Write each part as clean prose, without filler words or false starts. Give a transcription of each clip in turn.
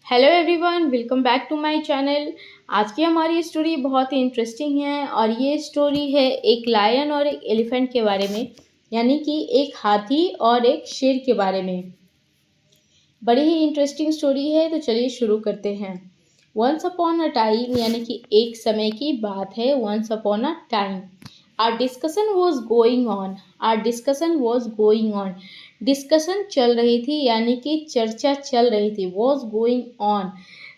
Hello everyone, welcome back to my channel. आज की हमारी स्टोरी बहुत ही इंटरेस्टिंग है और ये स्टोरी है एक लायन और एक एलिफेंट के बारे में, यानी कि एक हाथी और एक शेर के बारे में। बड़ी ही इंटरेस्टिंग स्टोरी है, तो चलिए शुरू करते हैं। वंस अपॉन अ टाइम, यानी कि एक समय की बात है। Once upon a time our discussion was going on. Our discussion was going on, discussion चल रही थी, यानी कि चर्चा चल रही थी। Was going on,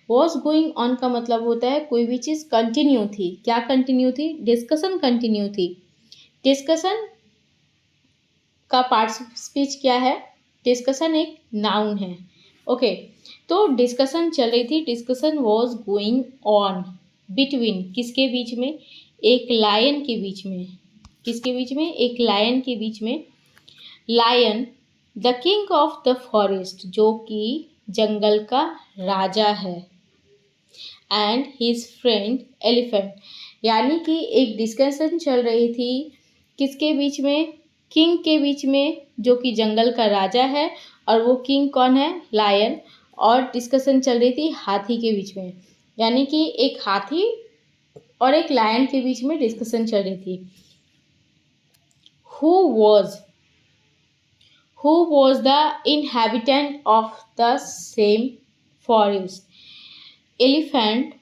was going on का मतलब होता है कोई भी चीज़ कंटिन्यू थी। क्या कंटिन्यू थी? डिस्कशन कंटिन्यू थी। डिस्कशन का पार्ट स्पीच क्या है? डिस्कशन एक नाउन है। ओके, तो डिस्कशन चल रही थी। Discussion was going on between, किसके बीच में? एक लायन के बीच में। किसके बीच में? एक लायन के बीच में। Lion the king of the forest, जो कि जंगल का राजा है, एंड हिज फ्रेंड एलिफेंट, यानी कि एक डिस्कशन चल रही थी। किसके बीच में? किंग के बीच में, जो कि जंगल का राजा है। और वो किंग कौन है? लायन। और डिस्कशन चल रही थी हाथी के बीच में, यानी कि एक हाथी और एक लायन के बीच में डिस्कशन चल रही थी। Who was the inhabitant of the same forest? Elephant,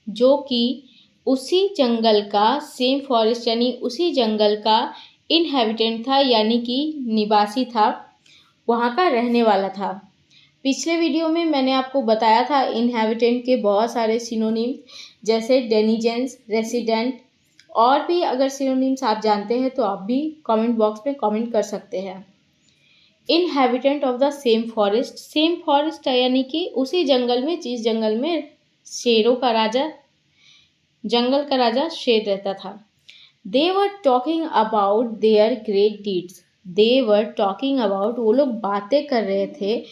जो कि उसी जंगल का, सेम फॉरेस्ट यानी उसी जंगल का इनहेबिटेंट था, यानी कि निवासी था, वहाँ का रहने वाला था। पिछले वीडियो में मैंने आपको बताया था इनहेबिटेंट के बहुत सारे सिनोनिम, जैसे डेनिजेंस, रेसिडेंट, और भी अगर सिनोनिम्स आप जानते हैं तो आप भी कमेंट बॉक्स में कमेंट कर सकते हैं। Inhabitant of the same forest, same forest यानी कि उसी जंगल में, जिस जंगल में शेरों का राजा, जंगल का राजा शेर रहता था। They were talking about their great deeds. They were talking about, वो लोग बातें कर रहे थे।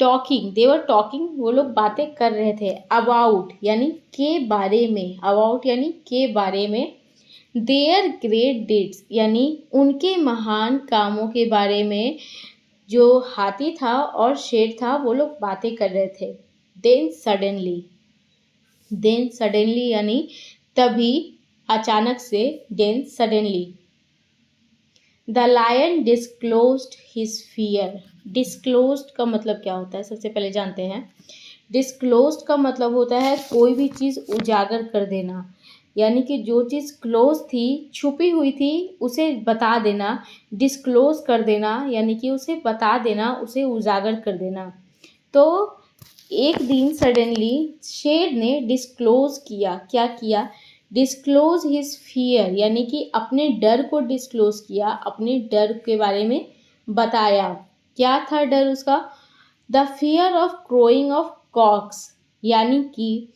टॉकिंग, दे वर टॉकिंग, वो लोग बातें कर रहे थे। अबाउट यानी के बारे में, अबाउट यानी के बारे में। देयर ग्रेट डीड्स यानी उनके महान कामों के बारे में। जो हाथी था और शेर था, वो लोग बातें कर रहे थे। देन सडनली, देन सडनली यानी तभी, अचानक से। Then suddenly the lion disclosed his fear. Disclosed का मतलब क्या होता है, सबसे पहले जानते हैं। डिस्क्लोज्ड का मतलब होता है कोई भी चीज़ उजागर कर देना, यानी कि जो चीज़ क्लोज थी, छुपी हुई थी, उसे बता देना। डिस्क्लोज कर देना यानी कि उसे बता देना, उसे उजागर कर देना। तो एक दिन सडनली शेर ने डिस्क्लोज किया। क्या किया? डिस्क्लोज हिज फियर, यानी कि अपने डर को डिस्क्लोज किया, अपने डर के बारे में बताया। क्या था डर उसका? The fear of crowing of cocks, यानी कि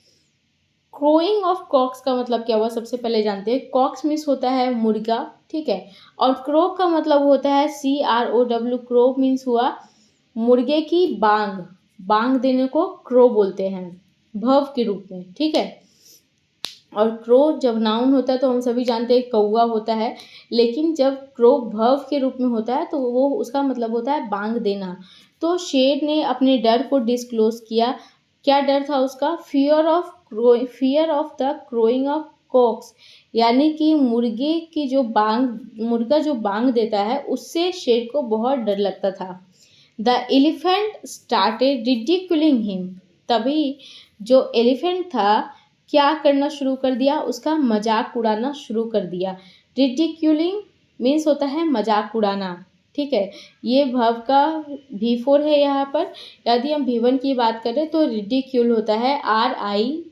क्रोइंग ऑफ कॉक्स का मतलब क्या हुआ, सबसे पहले जानते हैं। कॉक्स मीन्स होता है मुर्गा, ठीक है, और क्रो का मतलब होता है CROW। क्रो मीन्स हुआ मुर्गे की बांग, बांग देने को क्रो बोलते हैं, भव के रूप में, ठीक है। और क्रो जब नाउन होता है तो हम सभी जानते हैं कौवा होता है, लेकिन जब क्रो भव के रूप में होता है तो वो उसका मतलब होता है बांग देना। तो शेर ने अपने डर को डिस्क्लोज किया। क्या डर था उसका? Fear of the crowing of cocks, यानी कि मुर्गे की जो बांग, मुर्गा जो बांग देता है, उससे शेर को बहुत डर लगता था। The elephant started ridiculing him. तभी जो एलिफेंट था, क्या करना शुरू कर दिया? उसका मजाक उड़ाना शुरू कर दिया। रिडिक्यूलिंग मीन्स होता है मजाक उड़ाना, ठीक है। ये भव का V4 है यहाँ पर। यदि हम V1 की बात करें तो रिडिक्यूल होता है RIDICULE,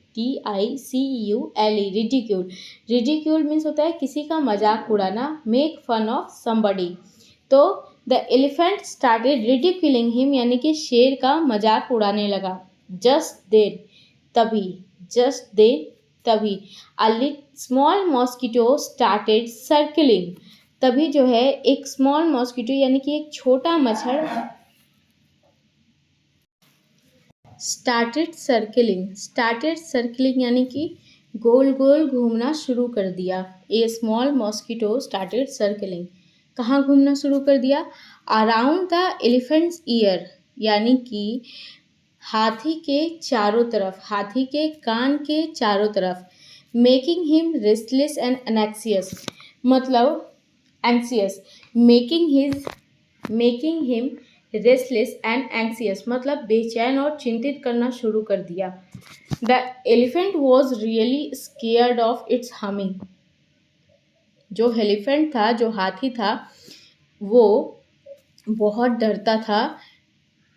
रिडिक्यूल। रिडिक्यूल मीन्स होता है किसी का मजाक उड़ाना, मेक फन ऑफ समबडी। तो the elephant started ridiculing him, यानी कि शेर का मजाक उड़ाने लगा। जस्ट देन, तभी, जस्ट देन, तभी। A small mosquito started circling. तभी जो है एक स्मॉल मॉस्किटो यानी कि एक छोटा मच्छर स्टार्टेड सर्कलिंग यानी कि गोल गोल घूमना शुरू कर दिया। ए स्मॉल मॉस्किटो स्टार्टेड सर्कलिंग, कहाँ घूमना शुरू कर दिया? अराउंड द एलिफेंट्स ईयर, यानी कि हाथी के चारों तरफ, हाथी के कान के चारों तरफ, making him restless and anxious, मतलब anxious, making him restless and anxious, मतलब बेचैन और चिंतित करना शुरू कर दिया। The elephant was really scared of its humming, जो एलिफेंट था, जो हाथी था, वो बहुत डरता था।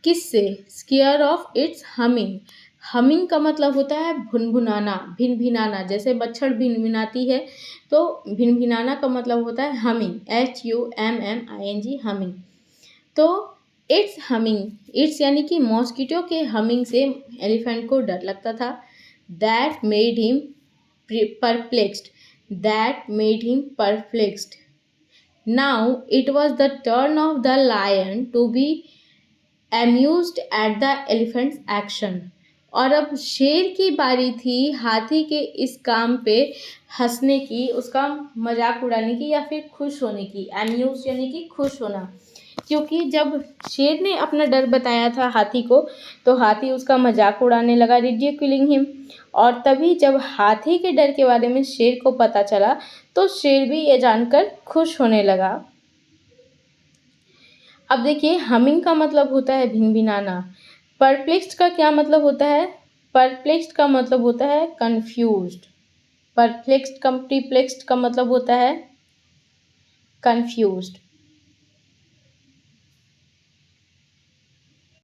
किससे? Scare of its humming. Humming का मतलब होता है भुनभुनाना, भिनभिनाना, जैसे बच्छड़ भिनभिनाती है तो भिनभिनाना का मतलब होता है हमिंग, HUMMING, हमिंग। तो इट्स हमिंग, इट्स यानी कि मॉस्किटो के हमिंग से एलिफेंट को डर लगता था। That made him perplexed, that made him perplexed. Now it was the turn of the lion to be amused at the elephant's action, और अब शेर की बारी थी हाथी के इस काम पे हंसने की, उसका मजाक उड़ाने की या फिर खुश होने की। amused यानी कि खुश होना, क्योंकि जब शेर ने अपना डर बताया था हाथी को तो हाथी उसका मजाक उड़ाने लगा, ridiculing him, और तभी जब हाथी के डर के बारे में शेर को पता चला तो शेर भी ये जानकर खुश होने लगा। अब देखिए, हमिंग का मतलब होता है भिनभिनाना। परप्लेक्स्ड का क्या मतलब होता है? परप्लेक्स्ड का मतलब होता है कंफ्यूज्ड। परप्लेक्स्ड का मतलब होता है कंफ्यूज्ड।